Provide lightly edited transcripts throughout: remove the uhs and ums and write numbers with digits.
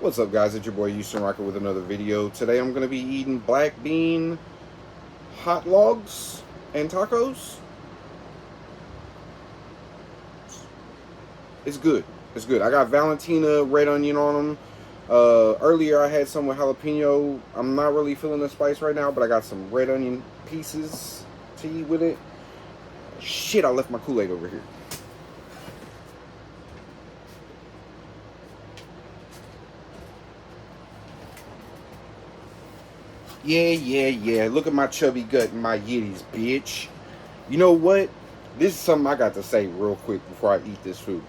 What's up, guys? It's your boy Houston Rocket with another video. Today I'm going to be eating black bean hot logs and tacos. It's good. It's good. I got Valentina red onion on them. Earlier I had some with jalapeno. I'm not really feeling the spice right now, but I got some red onion pieces to eat with it. Shit, I left my Kool-Aid over here. Yeah. Look at my chubby gut and my yitties, bitch. You know what? This is something I got to say real quick before I eat this food.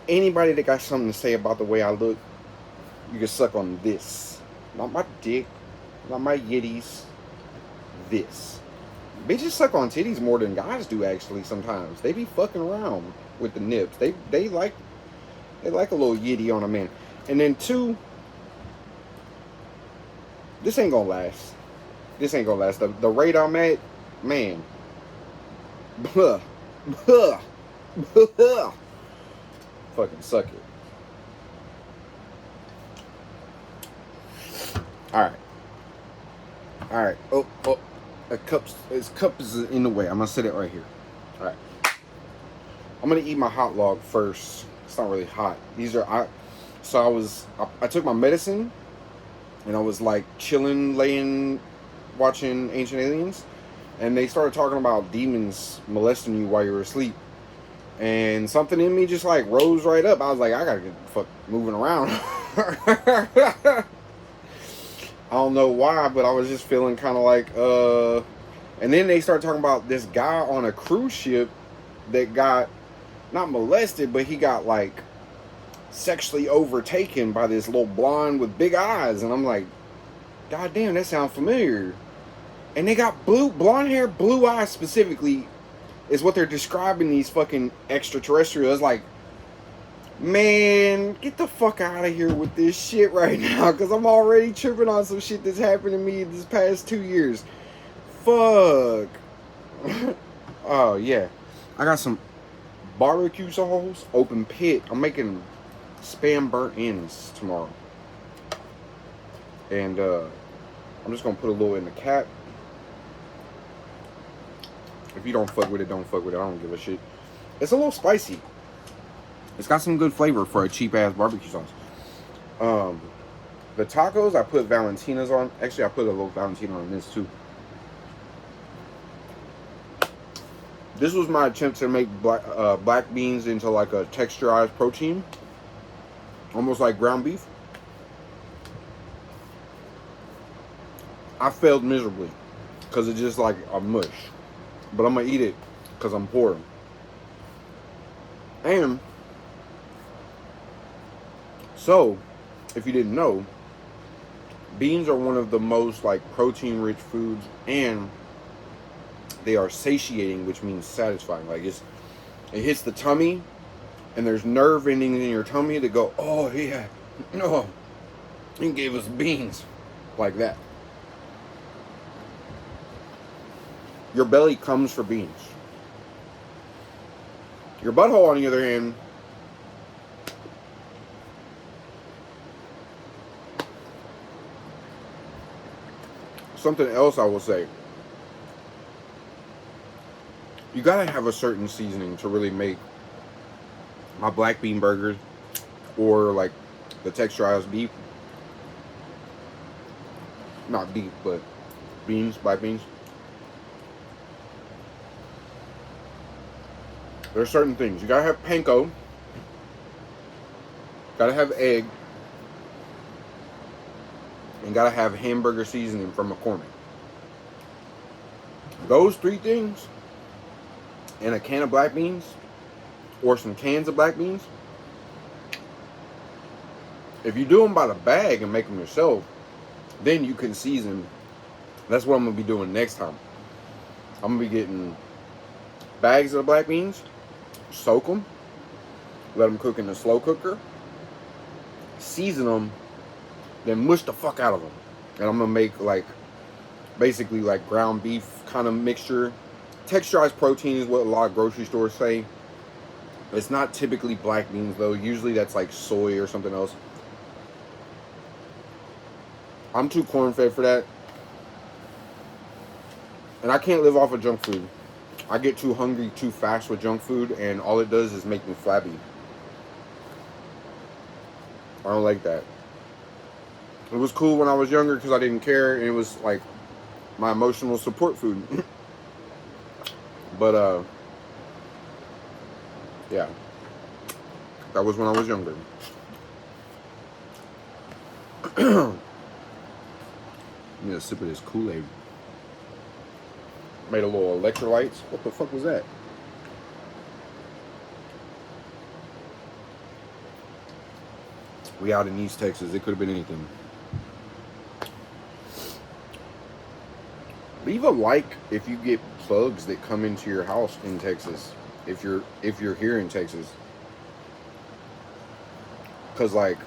Anybody that got something to say about the way I look, you can suck on this. Not my dick, not my yitties. This. Bitches suck on titties more than guys do, actually, sometimes. They be fucking around with the nips. They like a little yitty on a man. And then two, this ain't gonna last. This ain't gonna last. The rate I'm at, man. Fucking suck it. Alright. Oh. His cup is in the way. I'm gonna set it right here. Alright. I'm gonna eat my hot log first. It's not really hot. These are I took my medicine and I was like chilling, watching Ancient Aliens, and they started talking about demons molesting you while you were asleep, and something in me just like rose right up. I was like, I gotta get the fuck moving around. I don't know why, but I was just feeling kind of like and then they started talking about this guy on a cruise ship that got not molested, but he got like sexually overtaken by this little blonde with big eyes, and I'm like, god damn, that sounds familiar. And they got blonde hair, blue eyes specifically is what they're describing these fucking extraterrestrials. Like, man, get the fuck out of here with this shit right now, because I'm already tripping on some shit that's happened to me this past 2 years. Fuck. Oh yeah, I got some barbecue sauce, open pit. I'm making spam burnt ends tomorrow, and I'm just gonna put a little in the cap. If you don't fuck with it, don't fuck with it. I don't give a shit. It's a little spicy. It's got some good flavor for a cheap ass barbecue sauce. The tacos, I put Valentinas on. Actually, I put a little Valentina on this too. This was my attempt to make black beans into like a texturized protein, almost like ground beef. I failed miserably because it's just like a mush. But I'm going to eat it because I'm poor. And so, if you didn't know, beans are one of the most like protein-rich foods, and they are satiating, which means satisfying. Like it hits the tummy, and there's nerve endings in your tummy that go, oh yeah, no, he gave us beans, like that. Your belly comes for beans. Your butthole, on the other hand, something else I will say. You gotta have a certain seasoning to really make my black bean burgers, or like the texturized beef. Not beef, but beans, black beans. There are certain things. You gotta have panko. Gotta have egg. And gotta have hamburger seasoning from McCormick. Those three things, and a can of black beans, or some cans of black beans. If you do them by the bag and make them yourself, then you can season. That's what I'm gonna be doing next time. I'm gonna be getting bags of the black beans, soak them, let them cook in the slow cooker, season them, then mush the fuck out of them. And I'm gonna make like basically like ground beef kind of mixture. Texturized protein is what a lot of grocery stores say. It's not typically black beans though. Usually that's like soy or something else. I'm too corn fed for that. And I can't live off of junk food. I get too hungry too fast with junk food, and all it does is make me flabby. I don't like that. It was cool when I was younger because I didn't care, and it was like my emotional support food. But yeah, that was when I was younger. Need a sip of this Kool-Aid. Made a little electrolytes. What the fuck was that? We out in East Texas. It could have been anything. Leave a like if you get plugs that come into your house in Texas. If you're here in Texas. Cause like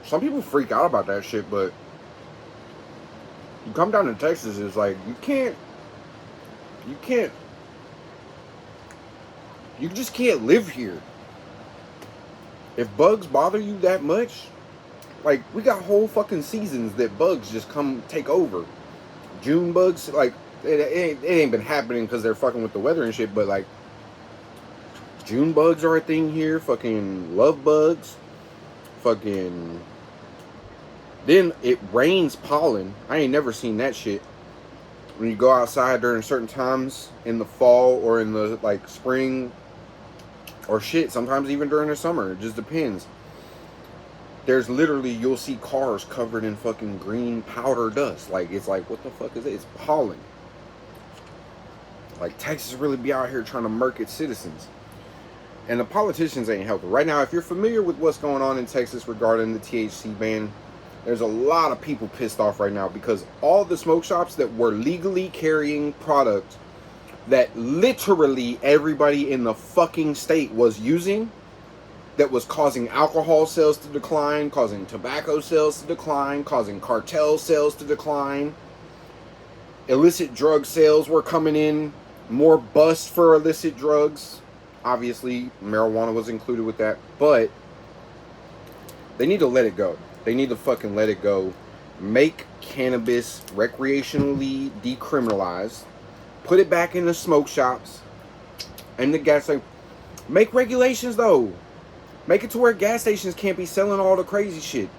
some people freak out about that shit, but you come down to Texas, it's like you just can't live here. If bugs bother you that much, like we got whole fucking seasons that bugs just come take over. June bugs, like it ain't been happening because they're fucking with the weather and shit, but like June bugs are a thing here. Fucking love bugs. Fucking. Then it rains pollen. I ain't never seen that shit. When you go outside during certain times in the fall or in the like spring or shit, sometimes even during the summer. It just depends. There's literally, you'll see cars covered in fucking green powder dust. Like, it's like, what the fuck is it? It's pollen. Like, Texas really be out here trying to murk its citizens. And the politicians ain't helping. Right now, if you're familiar with what's going on in Texas regarding the THC ban, there's a lot of people pissed off right now because all the smoke shops that were legally carrying product that literally everybody in the fucking state was using, that was causing alcohol sales to decline, causing tobacco sales to decline, causing cartel sales to decline. Illicit drug sales were coming in, more busts for illicit drugs. Obviously, marijuana was included with that, but they need to let it go. They need to fucking let it go. Make cannabis recreationally decriminalized. Put it back in the smoke shops and the gas station. Make regulations though. Make it to where gas stations can't be selling all the crazy shit.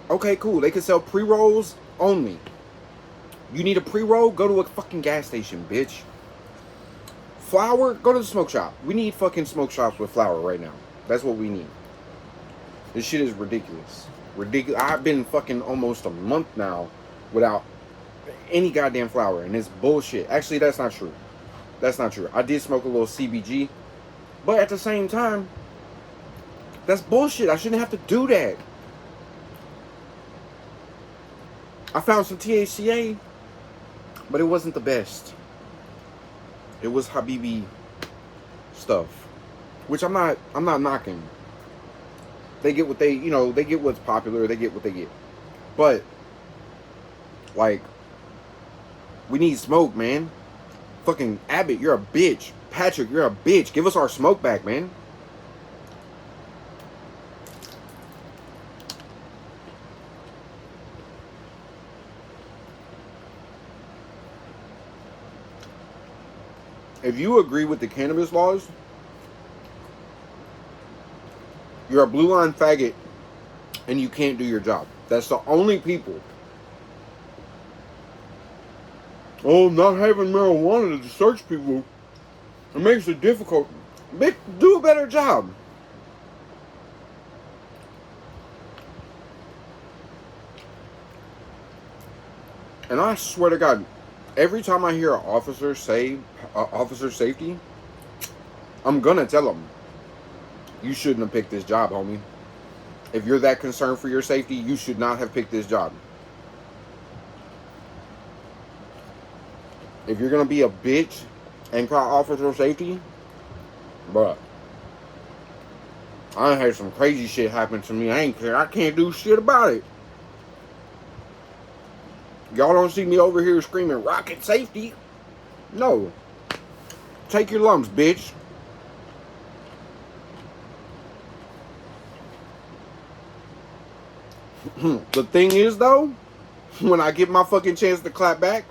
Okay, cool. They can sell pre-rolls only. You need a pre-roll? Go to a fucking gas station, bitch. Flour? Go to the smoke shop. We need fucking smoke shops with flour right now. That's what we need. This shit is ridiculous. Ridiculous. I've been fucking almost a month now without any goddamn flour, and it's bullshit. Actually, that's not true. That's not true. I did smoke a little CBG, but at the same time, that's bullshit. I shouldn't have to do that. I found some THCA, but it wasn't the best. It was Habibi stuff, which I'm not knocking. They get what they get what's popular. They get what they get. But like, we need smoke, man. Fucking Abbott, you're a bitch. Patrick, you're a bitch. Give us our smoke back, man. If you agree with the cannabis laws, you're a blue line faggot and you can't do your job. That's the only people. Oh, not having marijuana to search people, it makes it difficult. Do a better job. And I swear to God, every time I hear an officer say officer safety, I'm gonna tell them, you shouldn't have picked this job, homie. If you're that concerned for your safety, you should not have picked this job. If you're gonna be a bitch and cry officer safety, bruh, I had some crazy shit happen to me. I can't do shit about it. Y'all don't see me over here screaming rocket safety. No. Take your lumps, bitch. The thing is, though, when I get my fucking chance to clap back,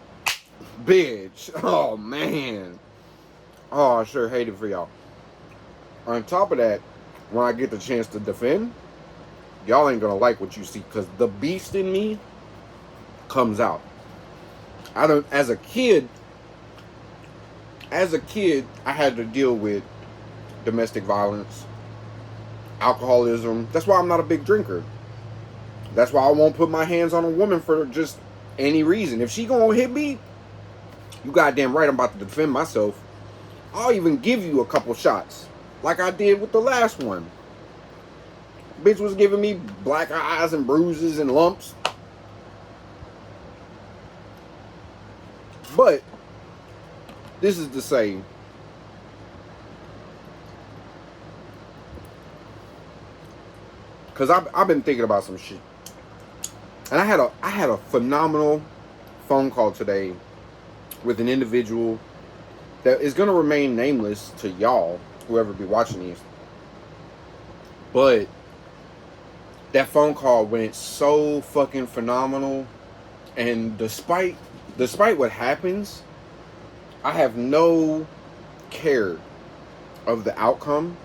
bitch. Oh, man. Oh, I sure hate it for y'all. On top of that, when I get the chance to defend, y'all ain't gonna like what you see, because the beast in me comes out. I don't. As a kid, I had to deal with domestic violence, alcoholism. That's why I'm not a big drinker. That's why I won't put my hands on a woman for just any reason. If she gonna hit me, you goddamn right I'm about to defend myself. I'll even give you a couple shots, like I did with the last one. Bitch was giving me black eyes and bruises and lumps. But this is to say, because I've been thinking about some shit, and I had a phenomenal phone call today with an individual that is gonna remain nameless to y'all, whoever be watching these. But that phone call went so fucking phenomenal, and despite what happens, I have no care of the outcome.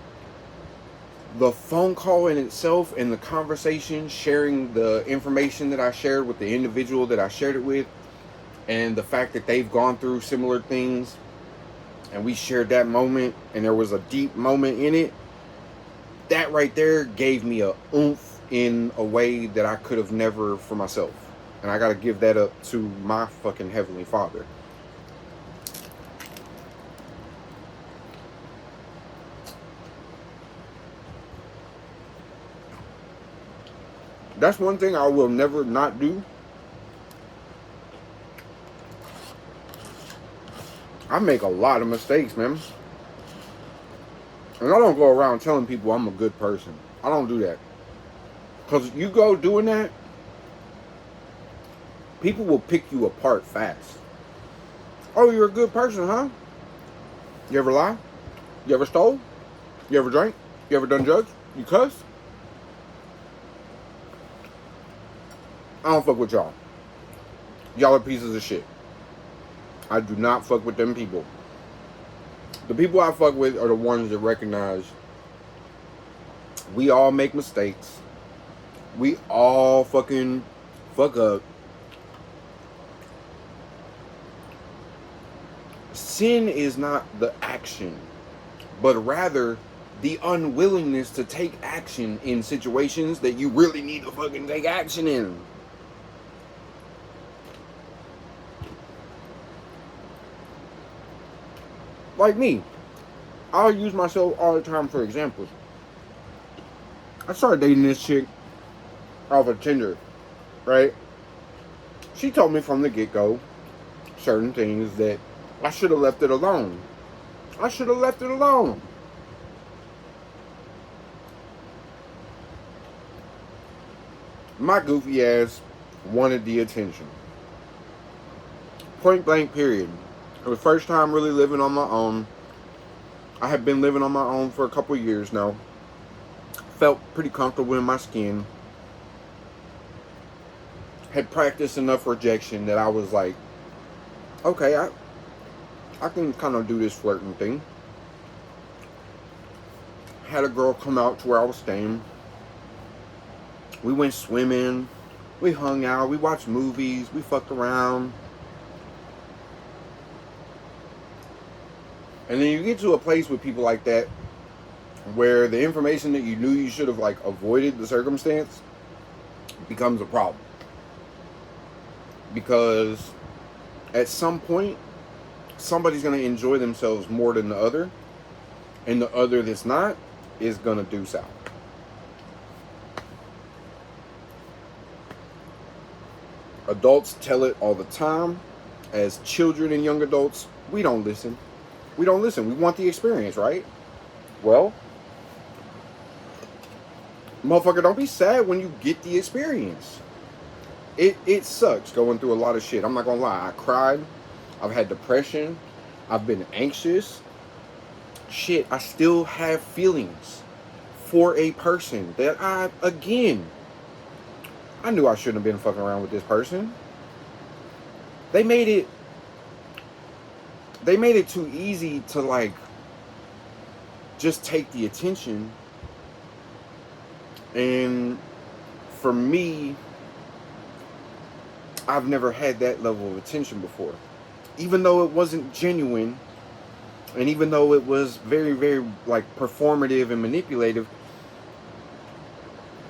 The phone call in itself and the conversation, sharing the information that I shared with the individual that I shared it with, and the fact that they've gone through similar things, and we shared that moment, and there was a deep moment in it, that right there gave me a oomph in a way that I could have never for myself. And I gotta give that up to my fucking Heavenly Father. That's one thing I will never not do. I make a lot of mistakes, man. And I don't go around telling people I'm a good person. I don't do that. Because you go doing that, people will pick you apart fast. Oh, you're a good person, huh? You ever lie? You ever stole? You ever drank? You ever done drugs? You cuss? I don't fuck with y'all. Y'all are pieces of shit. I do not fuck with them people. The people I fuck with are the ones that recognize we all make mistakes. We all fucking fuck up. Sin is not the action, but rather the unwillingness to take action in situations that you really need to fucking take action in. Like me, I'll use myself all the time for examples. I started dating this chick off of Tinder, right? She told me from the get-go certain things that I should have left it alone. I should have left it alone. My goofy ass wanted the attention. Point blank period. It was first time really living on my own. I had been living on my own for a couple years now. Felt pretty comfortable in my skin. Had practiced enough rejection that I was like, okay, I can kind of do this flirting thing. Had a girl come out to where I was staying. We went swimming. We hung out. We watched movies. We fucked around. And then you get to a place with people like that where the information that you knew you should have like avoided the circumstance becomes a problem. Because at some point, somebody's going to enjoy themselves more than the other. And the other that's not is going to do so. Adults tell it all the time. As children and young adults, we don't listen. We don't listen. We want the experience, right? Well, motherfucker, don't be sad when you get the experience. It sucks going through a lot of shit. I'm not gonna lie. I cried. I've had depression. I've been anxious. Shit, I still have feelings for a person that I knew I shouldn't have been fucking around with this person. They made it too easy to like just take the attention. And for me, I've never had that level of attention before. Even though it wasn't genuine, and even though it was very, very like performative and manipulative,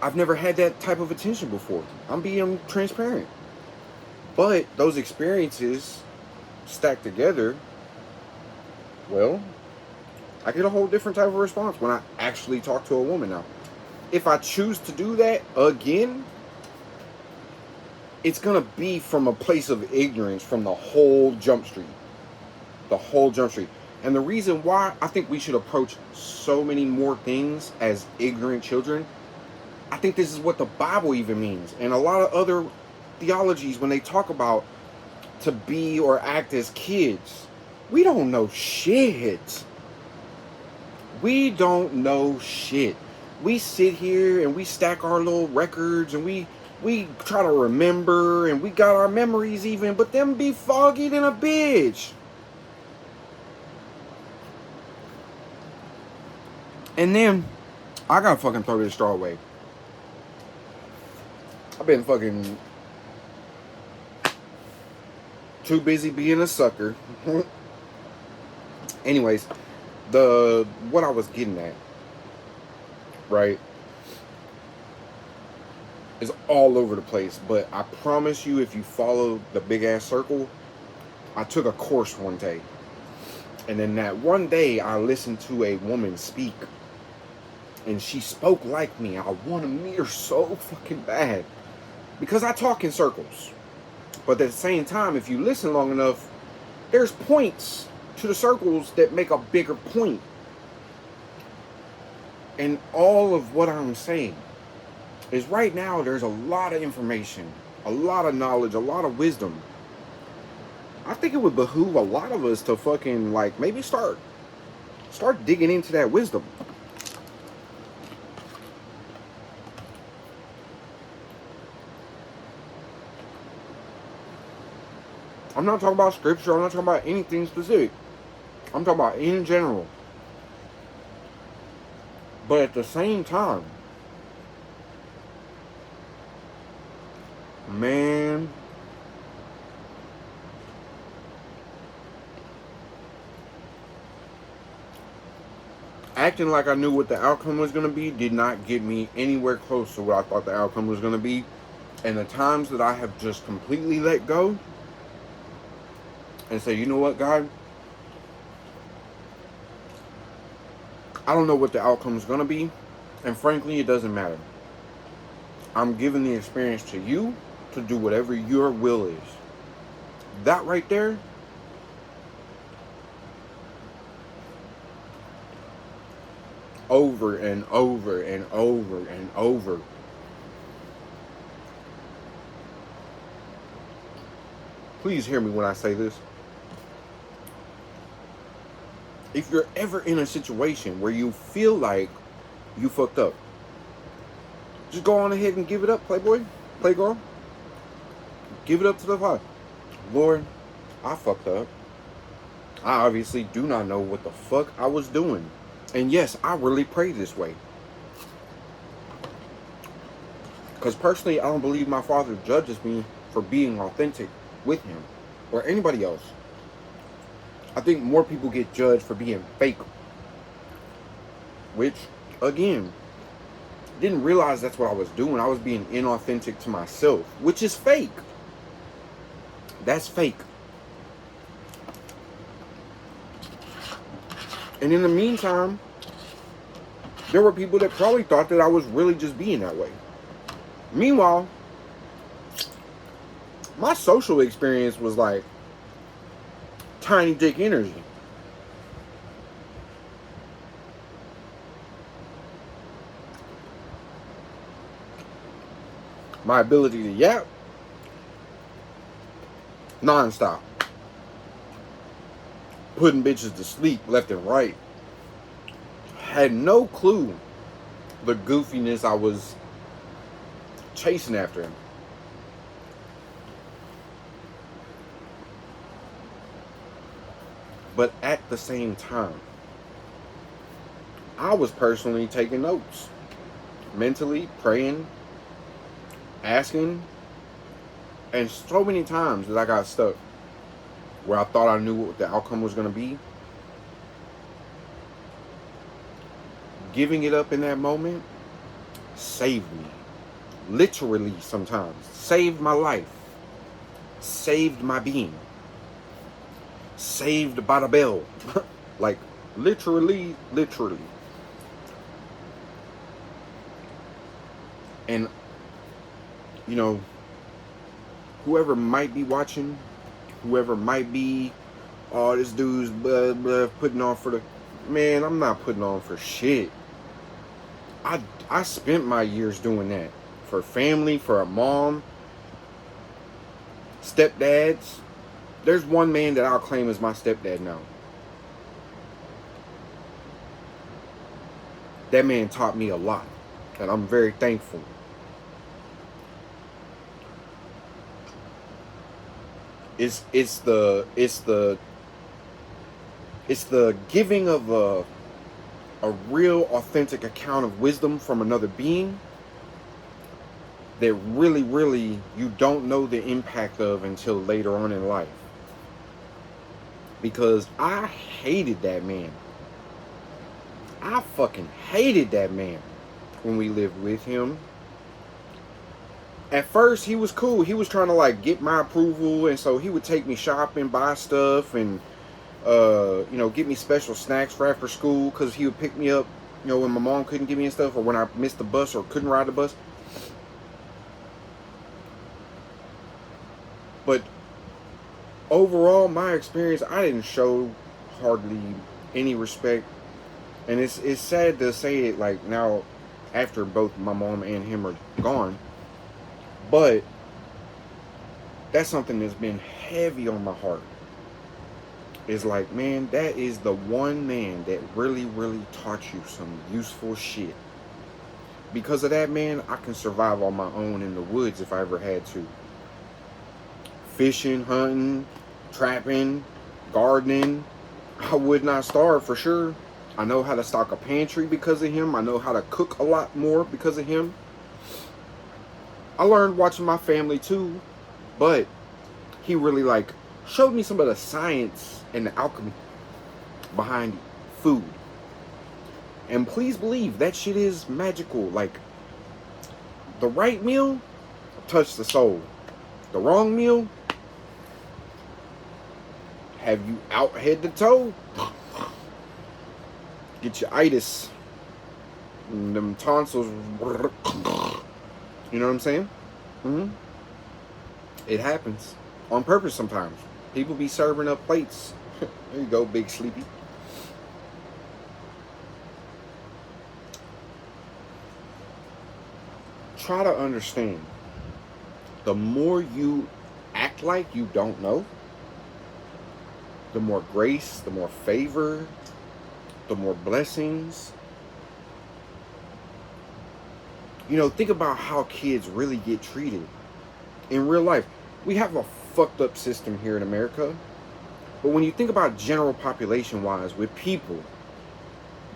I've never had that type of attention before. I'm being transparent. But those experiences stacked together, well, I get a whole different type of response when I actually talk to a woman now. If I choose to do that again, it's going to be from a place of ignorance from the whole jump street. The whole jump street. And the reason why I think we should approach so many more things as ignorant children, I think this is what the Bible even means. And a lot of other theologies, when they talk about to be or act as kids, we don't know shit. We don't know shit. We sit here and we stack our little records and we try to remember and we got our memories even, but them be foggy than a bitch. And then I gotta fucking throw this straw away. I've been fucking too busy being a sucker. Anyways, what I was getting at, right, is all over the place. But I promise you, if you follow the big ass circle, I took a course one day. And then that one day I listened to a woman speak. And she spoke like me. I want to meet her so fucking bad. Because I talk in circles. But at the same time, if you listen long enough, there's points to the circles that make a bigger point. And all of what I'm saying is right now there's a lot of information, a lot of knowledge, a lot of wisdom. I think it would behoove a lot of us to fucking like maybe start digging into that wisdom. I'm not talking about scripture. I'm not talking about anything specific. I'm talking about in general. But at the same time, man, acting like I knew what the outcome was going to be did not get me anywhere close to what I thought the outcome was going to be. And the times that I have just completely let go and say, you know what, God? I don't know what the outcome is going to be. And frankly, it doesn't matter. I'm giving the experience to you to do whatever your will is. That right there, over and over and over and over. Please hear me when I say this. If you're ever in a situation where you feel like you fucked up, just go on ahead and give it up, playboy, playgirl. Give it up to the Father. Lord, I fucked up. I obviously do not know what the fuck I was doing. And yes, I really pray this way. Because personally, I don't believe my Father judges me for being authentic with Him or anybody else. I think more people get judged for being fake. Which, again, didn't realize that's what I was doing. I was being inauthentic to myself, which is fake. That's fake. And in the meantime, there were people that probably thought that I was really just being that way. Meanwhile, my social experience was like tiny dick energy. My ability to yap, non-stop. Putting bitches to sleep left and right. Had no clue the goofiness I was chasing after him. But at the same time, I was personally taking notes, mentally praying, asking, and so many times that I got stuck where I thought I knew what the outcome was going to be. Giving it up in that moment saved me. Literally, sometimes. Saved my life. Saved my being. Saved by the bell. Like, literally. And, you know, whoever might be watching, whoever might be, oh, this dude's blah, blah, putting on for the... Man, I'm not putting on for shit. I spent my years doing that. For family, for a mom, stepdads. There's one man that I'll claim as my stepdad now. That man taught me a lot, and I'm very thankful. It's the giving of a real authentic account of wisdom from another being that really you don't know the impact of until later on in life. Because I hated that man. I fucking hated that man when we lived with him. At first, he was cool. He was trying to, like, get my approval, and so he would take me shopping, buy stuff, and, you know, get me special snacks for after school, because he would pick me up, you know, when my mom couldn't get me and stuff, or when I missed the bus or couldn't ride the bus. But overall, my experience, I didn't show hardly any respect. And it's sad to say it, like, now, after both my mom and him are gone. But that's something that's been heavy on my heart. It's like, man, that is the one man that really taught you some useful shit. Because of that man, I can survive on my own in the woods if I ever had to. Fishing, hunting, trapping, gardening. I would not starve for sure. I know how to stock a pantry because of him. I know how to cook a lot more because of him. I learned watching my family too, but he really, like, showed me some of the science and the alchemy behind food. And please believe that shit is magical. Like, the right meal touch the soul. The wrong meal have you out head to toe. Get your itis. And them tonsils. You know what I'm saying? It happens. On purpose sometimes. People be serving up plates. There you go, big sleepy. Try to understand. The more you act like you don't know, the more grace, the more favor, the more blessings. You know, think about how kids really get treated in real life. We have a fucked up system here in America. But when you think about general population wise with people,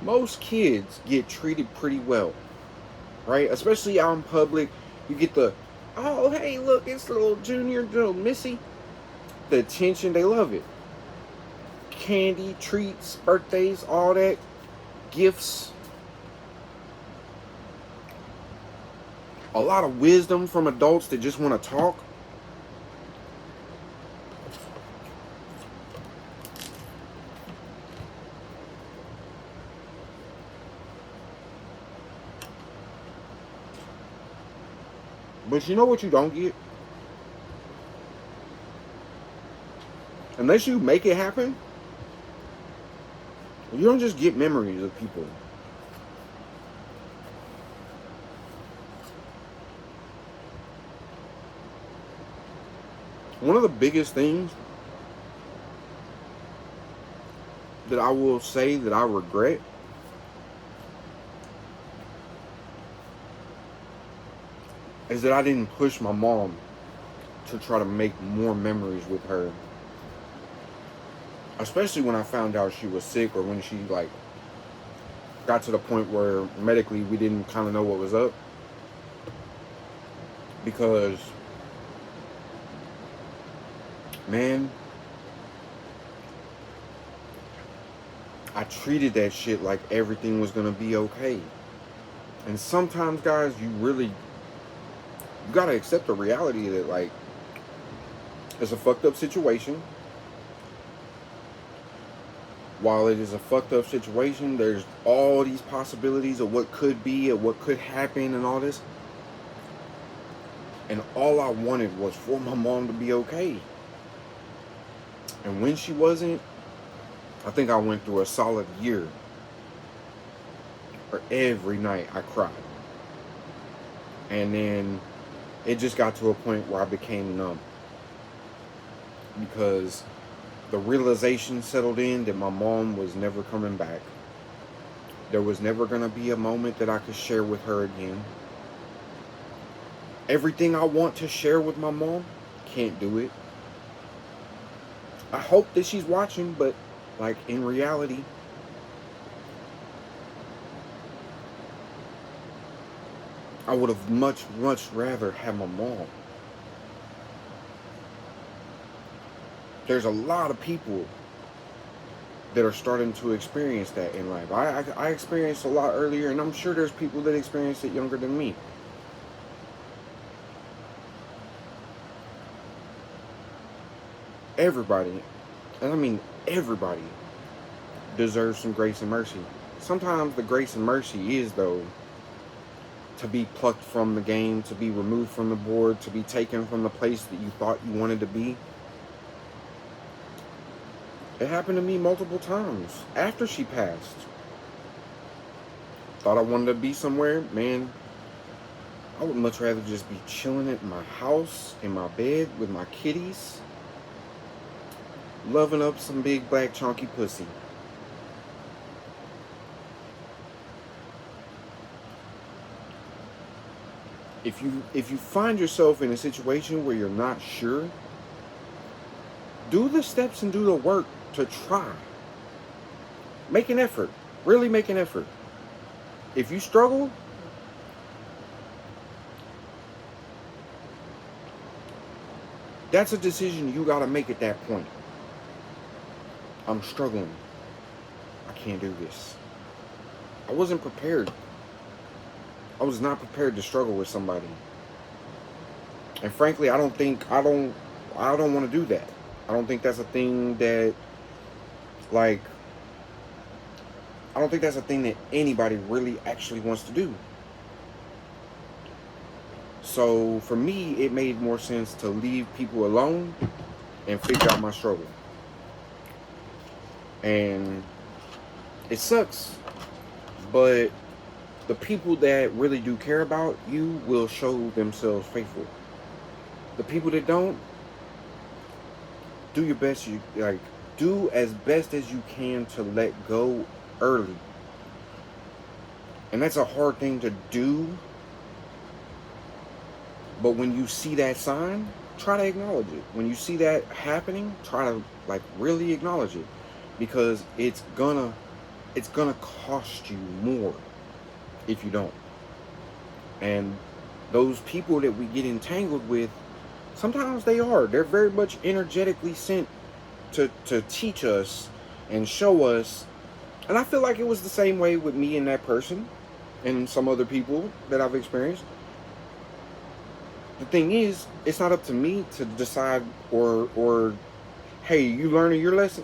most kids get treated pretty well. Right? Especially out in public. You get the, oh, hey, look, it's little Junior, little Missy. The attention, they love it. Candy, treats, birthdays, all that. Gifts. A lot of wisdom from adults that just want to talk. But you know what you don't get? Unless you make it happen, you don't just get memories of people. One of the biggest things that I will say that I regret is that I didn't push my mom to try to make more memories with her. Especially when I found out she was sick, or when she like got to the point where medically we didn't kind of know what was up. Because, man, I treated that shit like everything was gonna be okay. And sometimes, guys, you gotta accept the reality that, like, it's a fucked up situation. While it is a fucked up situation, there's all these possibilities of what could be and what could happen and all this. And all I wanted was for my mom to be okay. And when she wasn't, I think I went through a solid year where every night I cried. And then it just got to a point where I became numb. Because the realization settled in that my mom was never coming back. There was never going to be a moment that I could share with her again. Everything I want to share with my mom, can't do it. I hope that she's watching, but like in reality, I would have much rather had my mom. There's a lot of people that are starting to experience that in life. I experienced a lot earlier, and I'm sure there's people that experience it younger than me. Everybody, and I mean everybody, deserves some grace and mercy. Sometimes the grace and mercy is, though, to be plucked from the game, to be removed from the board, to be taken from the place that you thought you wanted to be. It happened to me multiple times after she passed. Thought I wanted to be somewhere, man. I would much rather just be chilling at my house, in my bed, with my kitties, loving up some big black chunky pussy. If you find yourself in a situation where you're not sure, do the steps and do the work to try. Make an effort. Really make an effort. If you struggle, that's a decision you gotta make at that point. I'm struggling. I can't do this. I wasn't prepared. I was not prepared to struggle with somebody. And frankly, I don't want to do that. I don't think that's a thing that, like, I don't think that's a thing that anybody really actually wants to do. So for me, it made more sense to leave people alone and figure out my struggle. And it sucks, but the people that really do care about you will show themselves faithful. The people that don't, do your best. Do as best as you can to let go early. And that's a hard thing to do. But when you see that sign, try to acknowledge it. When you see that happening, try to really acknowledge it, because it's gonna cost you more if you don't. And those people that we get entangled with, sometimes they're very much energetically sent to teach us and show us. And I feel like it was the same way with me and that person and some other people that I've experienced. The thing is, it's not up to me to decide or hey, you learning your lesson?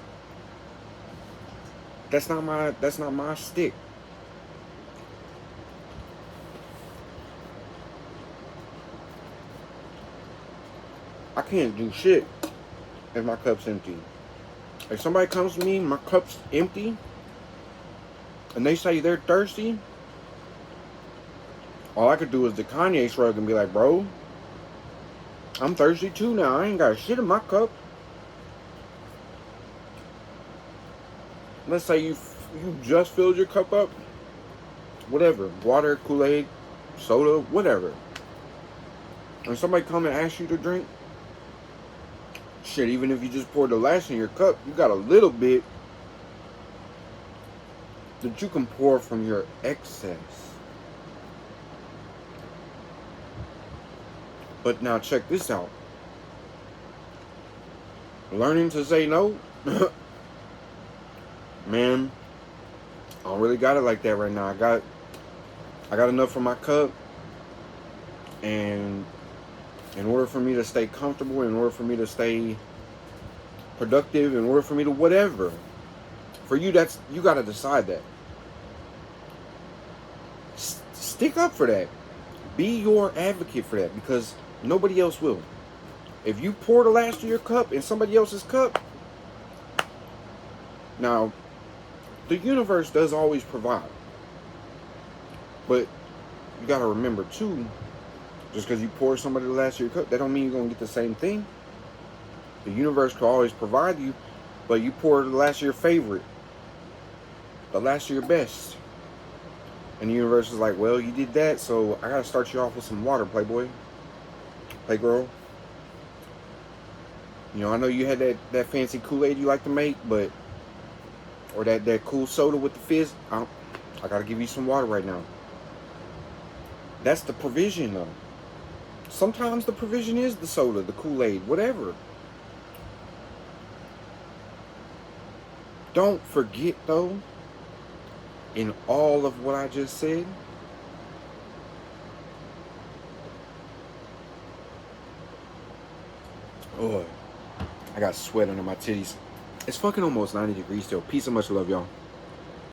That's not my stick. I can't do shit if my cup's empty. If somebody comes to me, my cup's empty, and they say they're thirsty, all I could do is the Kanye shrug and be like, bro, I'm thirsty too now. I ain't got shit in my cup. Let's say you just filled your cup up. Whatever. Water, Kool-Aid, soda, whatever. when somebody come and ask you to drink, shit, even if you just pour the last in your cup, you got a little bit that you can pour from your excess. But now check this out. Learning to say no, man, I don't really got it like that right now. I got enough for my cup, and in order for me to stay comfortable, in order for me to stay productive, in order for me to whatever, for you, that's, you got to decide that. Stick up for that. Be your advocate for that, because nobody else will. If you pour the last of your cup in somebody else's cup, now, the universe does always provide. But you got to remember, too, just because you pour somebody the last of your cup, that don't mean you're going to get the same thing. The universe could always provide you, but you pour the last of your favorite, the last of your best. And the universe is like, well, you did that, so I got to start you off with some water, playboy, playgirl. You know, I know you had that fancy Kool-Aid you like to make, but, or that cool soda with the fizz. I got to give you some water right now. That's the provision, though. Sometimes the provision is the soda, the Kool-Aid, whatever. Don't forget, though, in all of what I just said, oh, I got sweat under my titties. It's fucking almost 90 degrees still. Peace and much love, y'all.